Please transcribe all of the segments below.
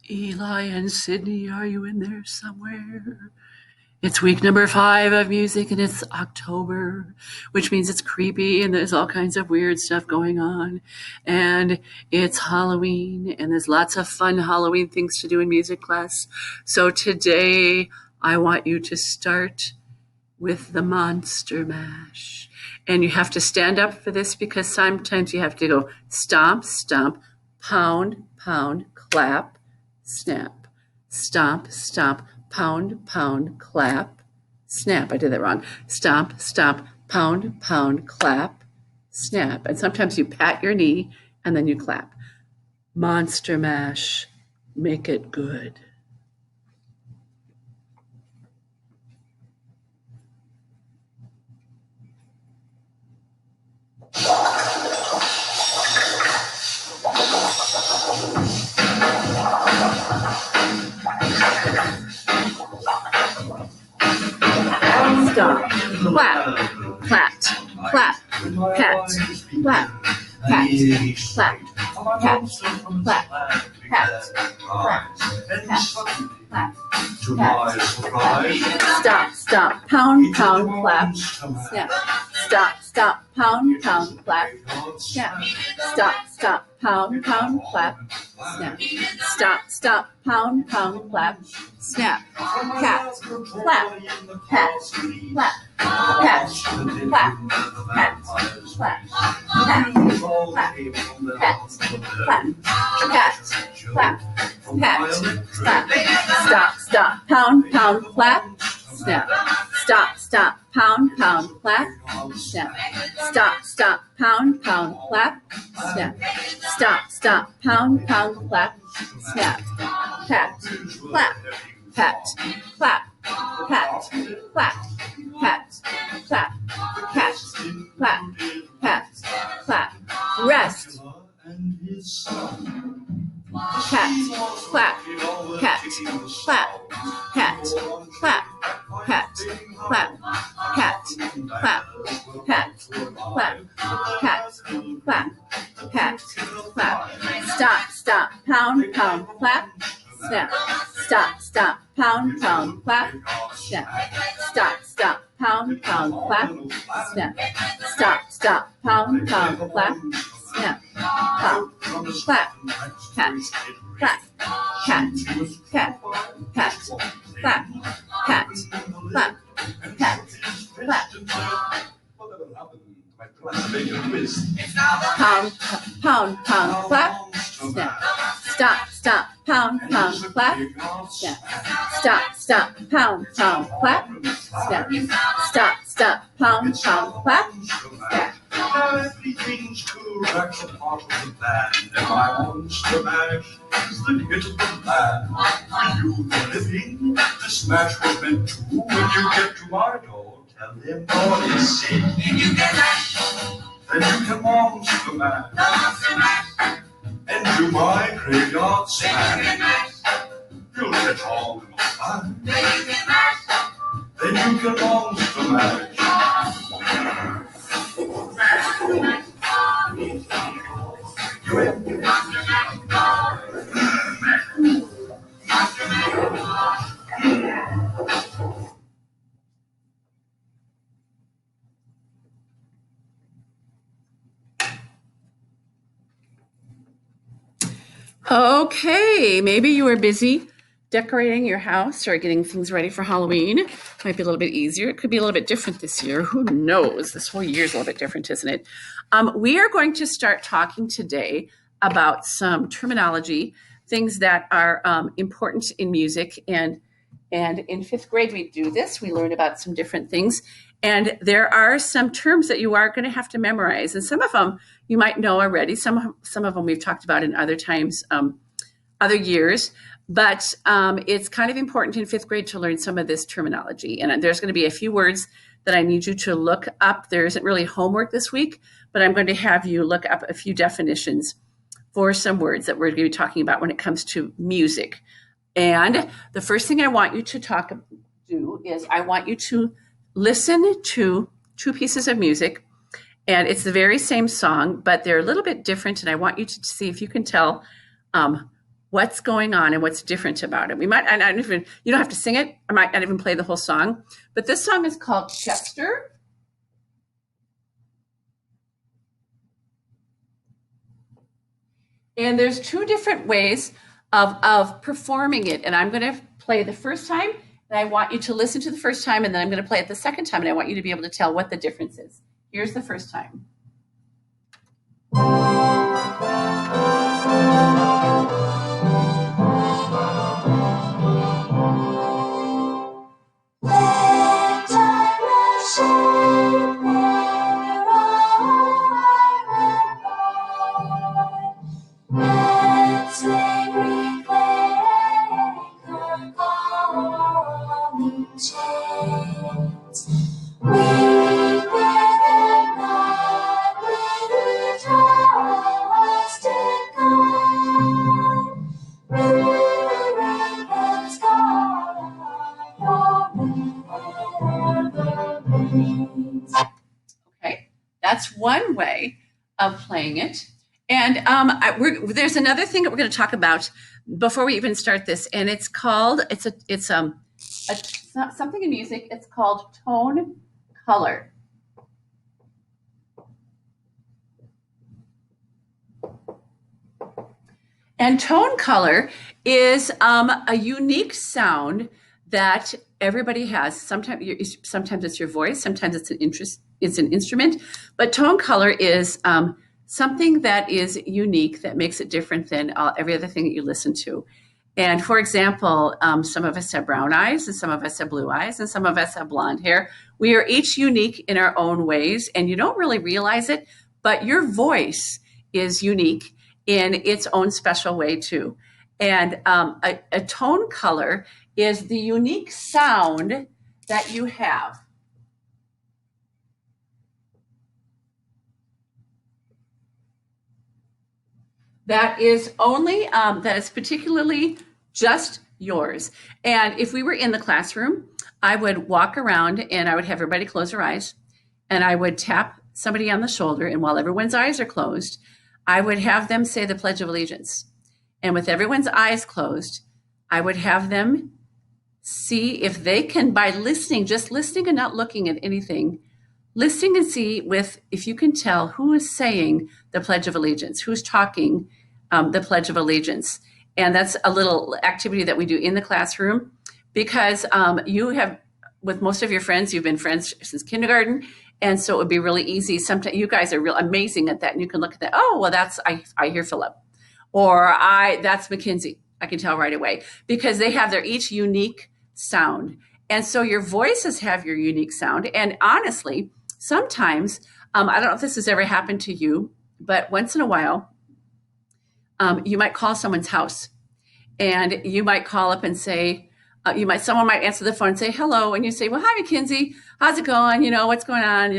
Eli and Sydney, are you in there somewhere? It's week number 5 of music and it's October, which means it's creepy and there's all kinds of weird stuff going on. And it's Halloween and there's lots of fun Halloween things to do in music class. So today I want you to start with the Monster Mash. And you have to stand up for this because sometimes you have to go stomp, stomp, pound, pound, clap, snap, stomp, stomp, pound, pound, clap, snap. I did that wrong. Stomp, stomp, pound, pound, clap, snap. And sometimes you pat your knee and then you clap. Monster Mash, make it good. Stomp, clap, clap, clap, pat, clap, pat, clap, pat, clap, pat, clap, pat, pat. Stop, stop, pound, pound, clap, snap. Stop, stop, pound, pound, clap, snap. Stop, stop, pound, pound, clap, snap. Stop, stop, pound, pound, clap, snap. Cat, clap, pat, clap, pat, clap, pat, clap, pat, clap, pat, clap, pat, clap, pat, clap. Stop, stop, pound, pound, clap, snap. Stop, stop, pound, pound, clap, snap. Stop, stop, pound, pound, clap, snap. Stop, stop, pound, pound, clap, snap. Pat, clap, pat, clap, pat, clap, pat, clap, pat, clap, pat, clap. Rest. Pat, clap, pat, clap, pat, clap, pat, clap, pat, clap, pat, clap, pat, clap, pat, clap. Stop, stop, pound, pound, clap, snap. Stop, stop, pound, pound, clap, snap. Stop, stop, pound, pound, clap, snap. Stop, stop, pound, pound, clap, snap. Pop, clap, pat, clap, pat, pat, pat, clap, pat, clap, pat, clap. Pound, pound, pound, clap, snap. Stop, stop, pound, pound, clap, snap. Stop, stop, pound, pound, clap, snap. Stop, stop, pound, pound, clap, snap. Everything's correct, a part of the plan. And my monster mash is the hit of the plan. For you, the living, this mash was meant to. When you get to my door, tell them all is said. Then you can mash. Then you can monster mash. And do my graveyard smash. You'll get all the time. Then you can mash. Then you can monster mash. Okay, maybe you were busy decorating your house or getting things ready for Halloween. Might be a little bit easier. It could be a little bit different this year. Who knows? This whole year is a little bit different, isn't it? We are going to start talking today about some terminology, things that are important in music. And in 5th grade, we do this. We learn about some different things. And there are some terms that you are going to have to memorize. And some of them you might know already. Some of them we've talked about in other times, other years. But it's kind of important in 5th grade to learn some of this terminology. And there's going to be a few words that I need you to look up. There isn't really homework this week, but I'm going to have you look up a few definitions for some words that we're going to be talking about when it comes to music. And the first thing I want you to do is I want you to listen to 2 pieces of music, and it's the very same song, but they're a little bit different, and I want you to see if you can tell what's going on and what's different about it. We might, and you don't have to sing it. I might not even play the whole song, but this song is called Chester. And there's two different ways of performing it. And I'm going to play the first time, and I want you to listen to the first time, and then I'm going to play it the second time, and I want you to be able to tell what the difference is. Here's the first time. Okay, that's one way of playing it. And there's another thing that we're going to talk about before we even start this, and it's called something in music. It's called tone color. And tone color is a unique sound that everybody has. Sometimes it's your voice, sometimes it's an instrument, but tone color is something that is unique, that makes it different than every other thing that you listen to. And for example, some of us have brown eyes, and some of us have blue eyes, and some of us have blonde hair. We are each unique in our own ways, and you don't really realize it, but your voice is unique in its own special way too. And a tone color is the unique sound that you have. That is particularly just yours. And if we were in the classroom, I would walk around and I would have everybody close their eyes, and I would tap somebody on the shoulder. And while everyone's eyes are closed, I would have them say the Pledge of Allegiance. And with everyone's eyes closed, I would have them see if they can, by listening, just listening and not looking at anything, listening and see if you can tell who is saying the Pledge of Allegiance, who's talking the Pledge of Allegiance. And that's a little activity that we do in the classroom, because you have, with most of your friends, you've been friends since kindergarten. And so it would be really easy. Sometimes you guys are real amazing at that. And you can look at that. Oh, well, I hear Philip, or that's Mackenzie. I can tell right away, because they have their each unique sound. And so your voices have your unique sound. And honestly, sometimes, I don't know if this has ever happened to you, but once in a while, you might call someone's house, and you might call up and say, someone might answer the phone and say, hello. And you say, well, hi, Mackenzie, how's it going? What's going on?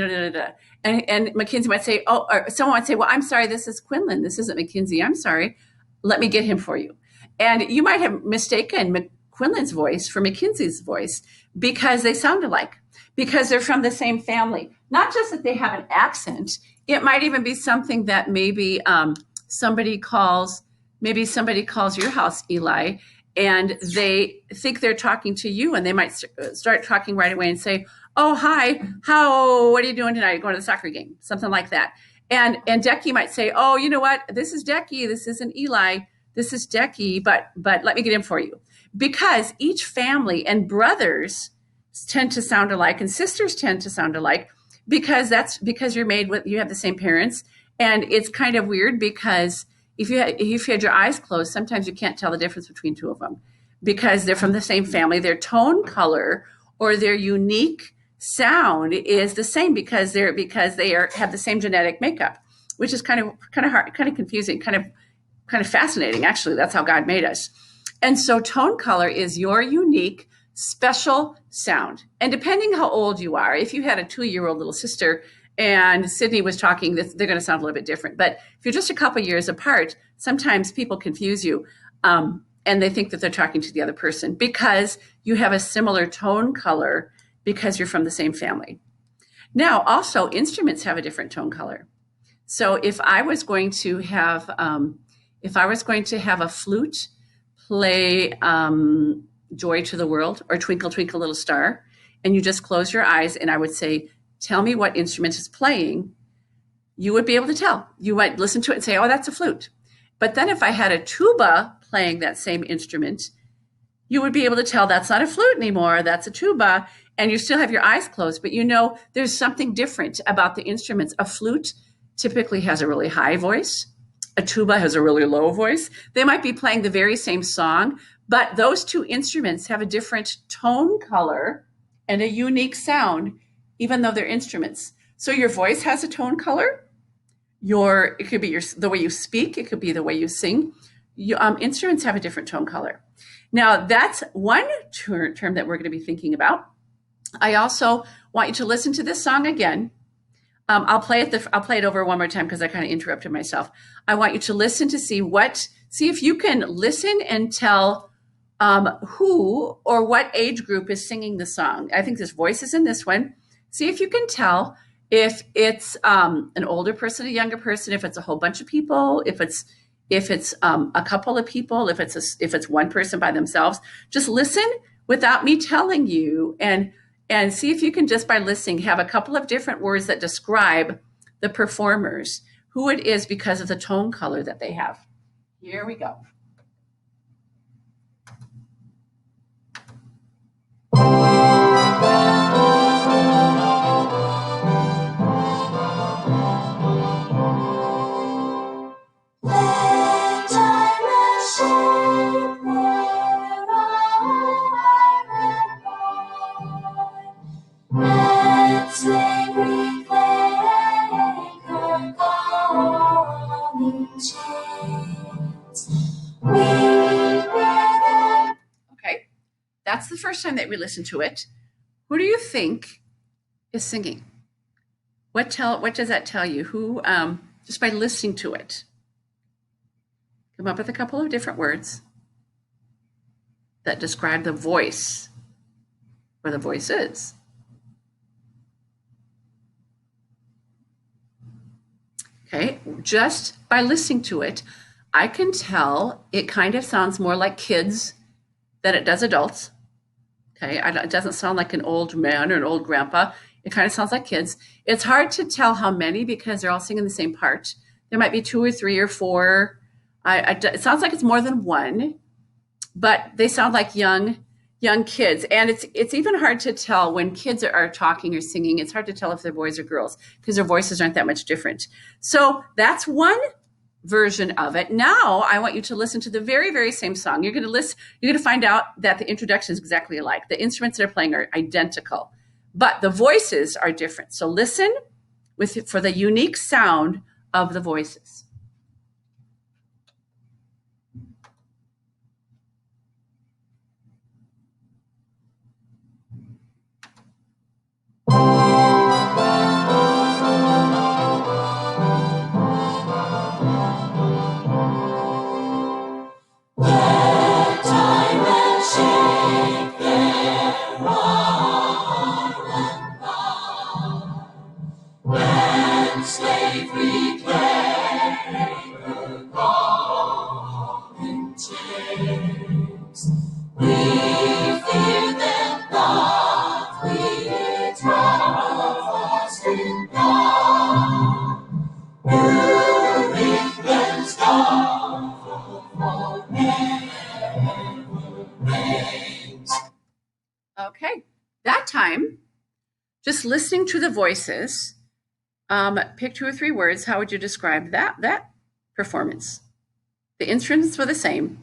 And Mackenzie might say, oh, or someone might say, well, I'm sorry, this is Quinlan. This isn't Mackenzie. I'm sorry. Let me get him for you. And you might have mistaken Quinlan's voice for Mackenzie's voice because they sound alike, because they're from the same family. Not just that they have an accent. It might even be something that maybe somebody calls your house Eli, and they think they're talking to you, and they might start talking right away and say, oh, hi, what are you doing tonight? Going to the soccer game, something like that. And Decky might say, oh, you know what? This is Decky. This isn't Eli. This is Decky, but let me get him for you. Because each family and brothers tend to sound alike, and sisters tend to sound alike, because you have the same parents. And it's kind of weird, because if you had your eyes closed, sometimes you can't tell the difference between two of them, because they're from the same family. Their tone color or their unique sound is the same, because they have the same genetic makeup, which is kind of hard, kind of confusing, kind of fascinating. Actually, that's how God made us. And so tone color is your unique, special sound. And depending how old you are, if you had a 2-year-old little sister and Sydney was talking, they're going to sound a little bit different. But if you're just a couple years apart, sometimes people confuse you, and they think that they're talking to the other person, because you have a similar tone color, because you're from the same family. Now, also, instruments have a different tone color. So if I was going to have a flute play Joy to the World or Twinkle, Twinkle, Little Star, and you just close your eyes and I would say, tell me what instrument is playing, you would be able to tell. You might listen to it and say, oh, that's a flute. But then if I had a tuba playing that same instrument, you would be able to tell that's not a flute anymore, that's a tuba, and you still have your eyes closed, but you know there's something different about the instruments. A flute typically has a really high voice. A tuba has a really low voice. They might be playing the very same song, but those two instruments have a different tone color and a unique sound, even though they're instruments. So your voice has a tone color. It could be the way you speak. It could be the way you sing. Instruments have a different tone color. Now, that's one term that we're going to be thinking about. I also want you to listen to this song again. I'll play it over one more time because I kind of interrupted myself. I want you to listen to see if you can listen and tell who or what age group is singing the song. I think there's voices in this one. See if you can tell if it's an older person, a younger person, if it's a whole bunch of people, if it's a couple of people, if it's one person by themselves. Just listen without me telling you, and see if you can, just by listening, have a couple of different words that describe the performers, who it is because of the tone color that they have. Here we go. Okay, that's the first time that we listen to it. Who do you think is singing? What does that tell you? Who, just by listening to it? Come up with a couple of different words that describe the voice or the voices. Okay, just by listening to it, I can tell it kind of sounds more like kids than it does adults. Okay, it doesn't sound like an old man or an old grandpa. It kind of sounds like kids. It's hard to tell how many because they're all singing the same part. There might be 2 or 3 or 4. It sounds like it's more than one, but they sound like young kids. And it's even hard to tell when kids are talking or singing. It's hard to tell if they're boys or girls because their voices aren't that much different. So that's one version of it. Now I want you to listen to the very, very same song. You're going to find out that the introduction is exactly alike. The instruments they're playing are identical, but the voices are different. So listen for the unique sound of the voices. Okay, that time, just listening to the voices, pick 2 or 3 words. How would you describe that performance? The instruments were the same.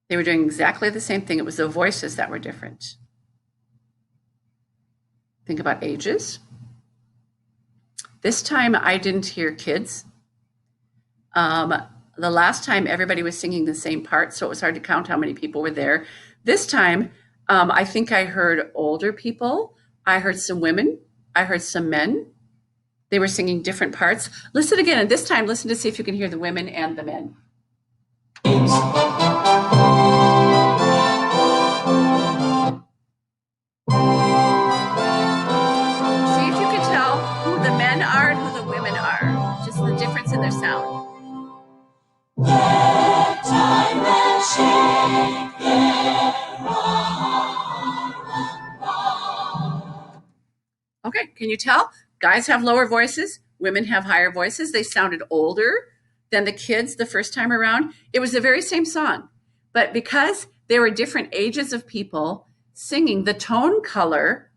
They were doing exactly the same thing. It was the voices that were different. Think about ages. This time I didn't hear kids. The last time everybody was singing the same part, so it was hard to count how many people were there. This time, I think I heard older people. I heard some women. I heard some men. They were singing different parts. Listen again, and this time listen to see if you can hear the women and the men. See if you can tell who the men are and who the women are. Just the difference in their sound. Let time and shade Okay, can you tell? Guys have lower voices, women have higher voices. They sounded older than the kids the first time around. It was the very same song, but because there were different ages of people singing, the tone color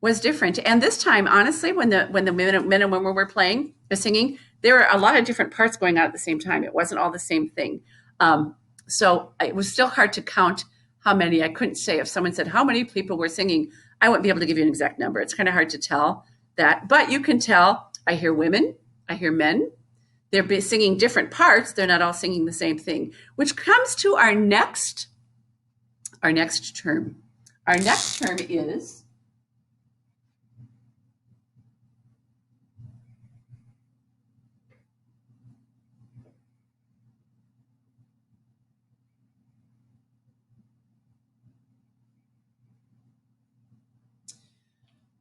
was different. And this time, honestly, when the men and women were playing, singing, there were a lot of different parts going on at the same time. It wasn't all the same thing. So it was still hard to count how many. I couldn't say if someone said how many people were singing, I wouldn't be able to give you an exact number. It's kind of hard to tell that, but you can tell. I hear women, I hear men. They're singing different parts. They're not all singing the same thing, which comes to our next term. Our next term is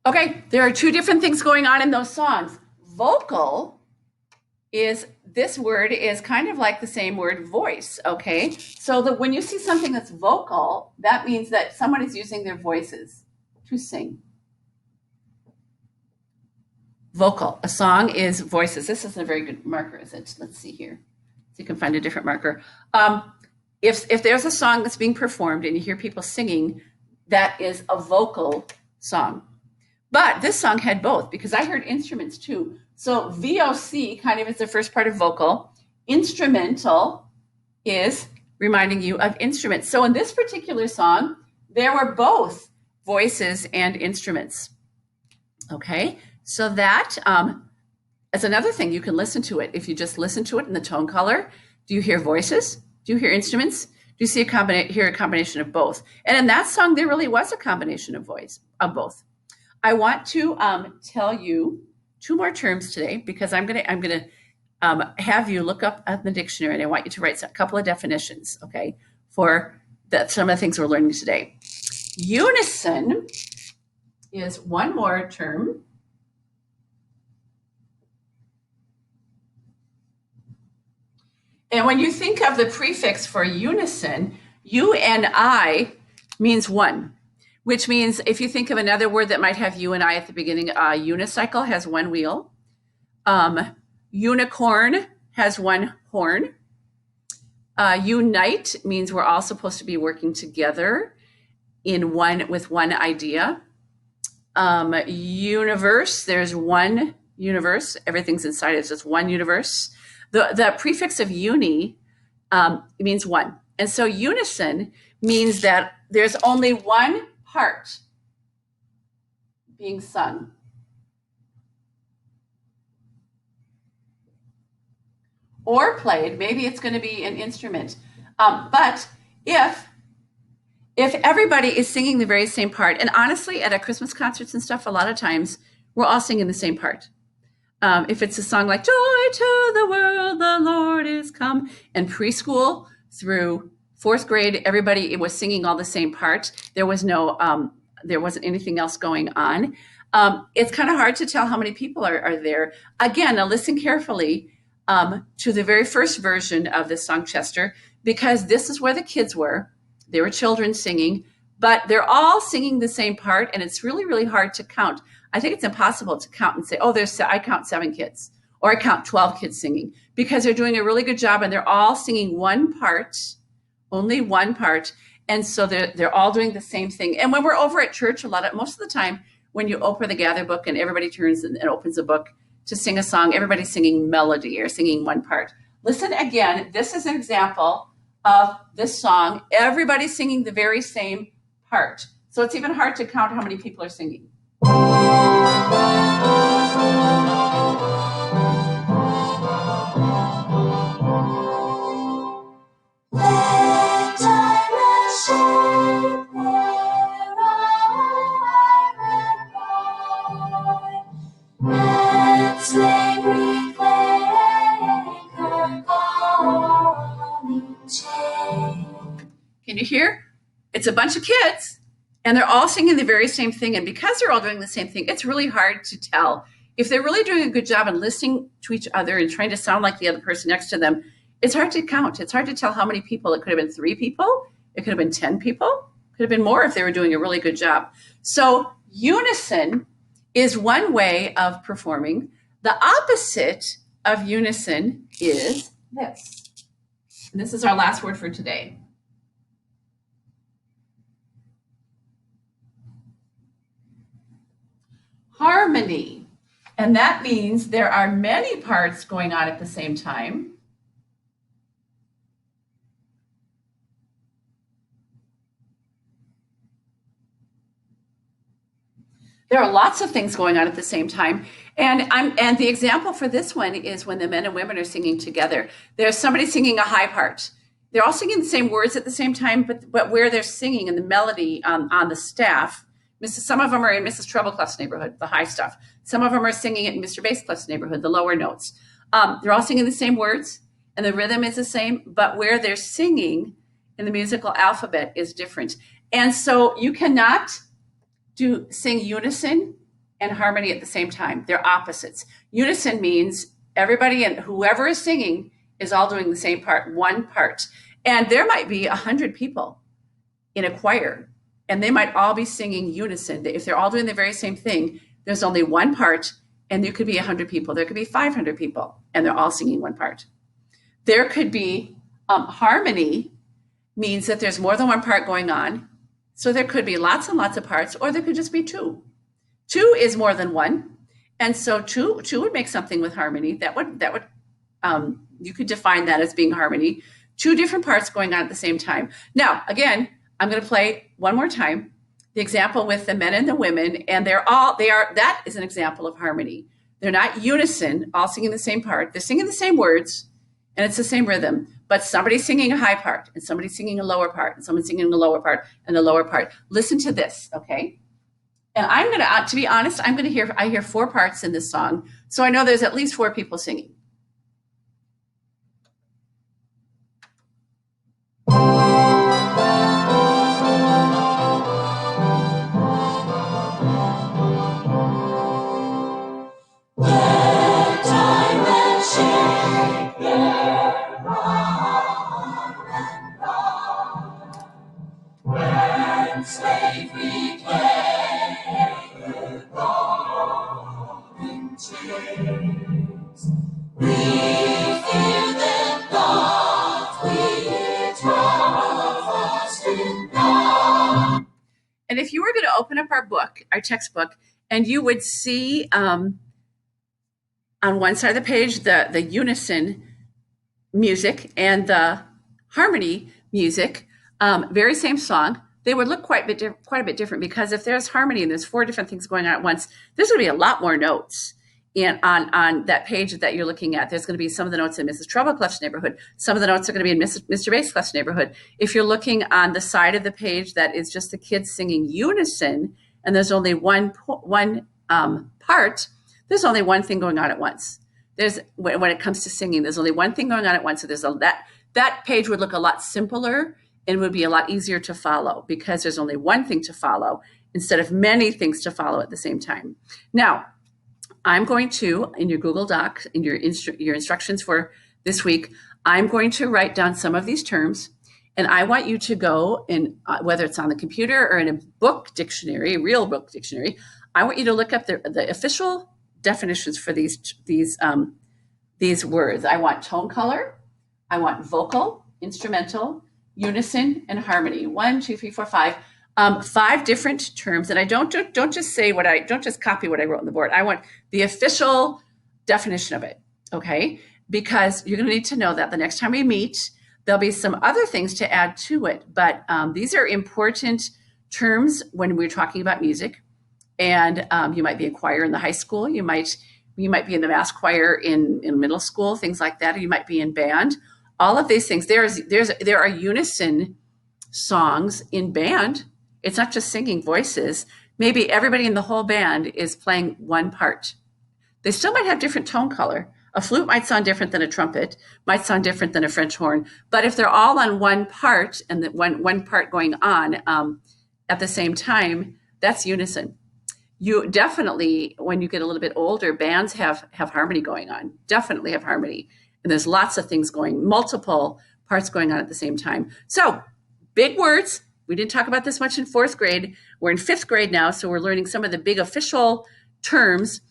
okay. There are two different things going on in those songs. Vocal is this word is kind of like the same word voice, okay? So that when you see something that's vocal, that means that someone is using their voices to sing. Vocal, a song is voices. This isn't a very good marker, is it? Let's see here. So you can find a different marker. If there's a song that's being performed and you hear people singing, that is a vocal song. But this song had both because I heard instruments too. So VOC kind of is the first part of vocal. Instrumental is reminding you of instruments. So in this particular song, there were both voices and instruments. Okay, so that is another thing. You can listen to it. If you just listen to it in the tone color, do you hear voices? Do you hear instruments? Do you see hear a combination of both? And in that song, there really was a combination of both. I want to tell you two more terms today because I'm gonna have you look up at the dictionary, and I want you to write a couple of definitions, okay, for some of the things we're learning today. Unison is one more term. And when you think of the prefix for unison, UNI means one, which means if you think of another word that might have U and I at the beginning, unicycle has one wheel. Unicorn has one horn. Unite means we're all supposed to be working together with one idea. Universe, there's one universe. Everything's inside is just one universe. The prefix of uni means one. And so unison means that there's only one part being sung. Or played, maybe it's going to be an instrument. But if everybody is singing the very same part, and honestly, at Christmas concerts and stuff, a lot of times we're all singing the same part. If it's a song like "Joy to the World, the Lord is come," and preschool through fourth grade, everybody was singing all the same part. There wasn't anything else going on. It's kind of hard to tell how many people are there. Again, now listen carefully to the very first version of this song, Chester, because this is where the kids were. They were children singing, but they're all singing the same part, and it's really, really hard to count. I think it's impossible to count and say, oh, I count 7 kids, or I count 12 kids singing, because they're doing a really good job, and they're all singing one part, only one part, and so they're all doing the same thing. And when we're over at church, most of the time, when you open the Gather book and everybody turns and opens a book to sing a song, everybody's singing melody or singing one part. Listen again. This is an example of this song. Everybody's singing the very same part. So it's even hard to count how many people are singing. Can you hear? It's a bunch of kids, and they're all singing the very same thing. And because they're all doing the same thing, it's really hard to tell. If they're really doing a good job and listening to each other and trying to sound like the other person next to them, it's hard to count. It's hard to tell how many people. It could have been 3 people. It could have been 10 people. Could have been more if they were doing a really good job. So unison is one way of performing. The opposite of unison is this. And this is our last word for today. Harmony. And that means there are many parts going on at the same time. There are lots of things going on at the same time. And the example for this one is when the men and women are singing together. There's somebody singing a high part. They're all singing the same words at the same time, but where they're singing and the melody on the staff, some of them are in Mrs. Trebleclough's neighborhood, the high stuff. Some of them are singing it in Mr. Basscliff's neighborhood, the lower notes. They're all singing the same words, and the rhythm is the same, but where they're singing in the musical alphabet is different. And so you cannot sing unison and harmony at the same time. They're opposites. Unison means everybody and whoever is singing is all doing the same part, one part. And there might be 100 people in a choir, and they might all be singing unison. If they're all doing the very same thing, there's only one part, and there could be 100 people. There could be 500 people, and they're all singing one part. There could be harmony means that there's more than one part going on. So there could be lots and lots of parts, or there could just be two. Two is more than one. And so two would make something with harmony. That would you could define that as being harmony. Two different parts going on at the same time. Now, again, I'm going to play one more time the example with the men and the women, and that is an example of harmony. They're not unison, all singing the same part. They're singing the same words, and it's the same rhythm, but somebody's singing a high part, and somebody's singing a lower part, and someone's singing a lower part, and a lower part. Listen to this, okay? And I'm going to be honest, I hear four parts in this song, so I know there's at least four people singing. And if you were going to open up our textbook, and you would see on one side of the page the unison music and the harmony music, very same song, they would look quite a bit different, because if there's harmony and there's four different things going on at once, there's going to be a lot more notes. And on that page that you're looking at, there's going to be some of the notes in Mrs. Trebleclough's neighborhood. Some of the notes are going to be in Mr. Basscliff's neighborhood. If you're looking on the side of the page that is just the kids singing unison, and there's only one part, there's only one thing going on at once. When it comes to singing, there's only one thing going on at once. So that page would look a lot simpler and would be a lot easier to follow, because there's only one thing to follow instead of many things to follow at the same time. Now, I'm going to, in your Google Doc, in your instructions for this week, I'm going to write down some of these terms, and I want you to go in, whether it's on the computer or in a book dictionary, a real book dictionary, I want you to look up the official definitions for these words. I want tone color, I want vocal, instrumental, unison, and harmony. 1, 2, 3, 4, 5. 5 different terms, and I don't just copy what I wrote on the board. I want the official definition of it, okay? Because you're going to need to know that the next time we meet, there'll be some other things to add to it. But these are important terms when we're talking about music. And you might be a choir in the high school. You might be in the mass choir in middle school, things like that. Or you might be in band. All of these things. There are unison songs in band. It's not just singing voices. Maybe everybody in the whole band is playing one part. They still might have different tone color. A flute might sound different than a trumpet, might sound different than a French horn. But if they're all on one part, and the one part going on at the same time, that's unison. You definitely, when you get a little bit older, bands have harmony going on. Definitely have harmony. And there's lots of things multiple parts going on at the same time. So big words. We didn't talk about this much in fourth grade. We're in fifth grade now, so we're learning some of the big official terms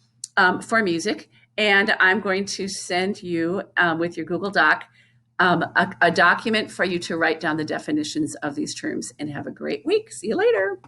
for music. And I'm going to send you with your Google Doc a document for you to write down the definitions of these terms, and have a great week. See you later.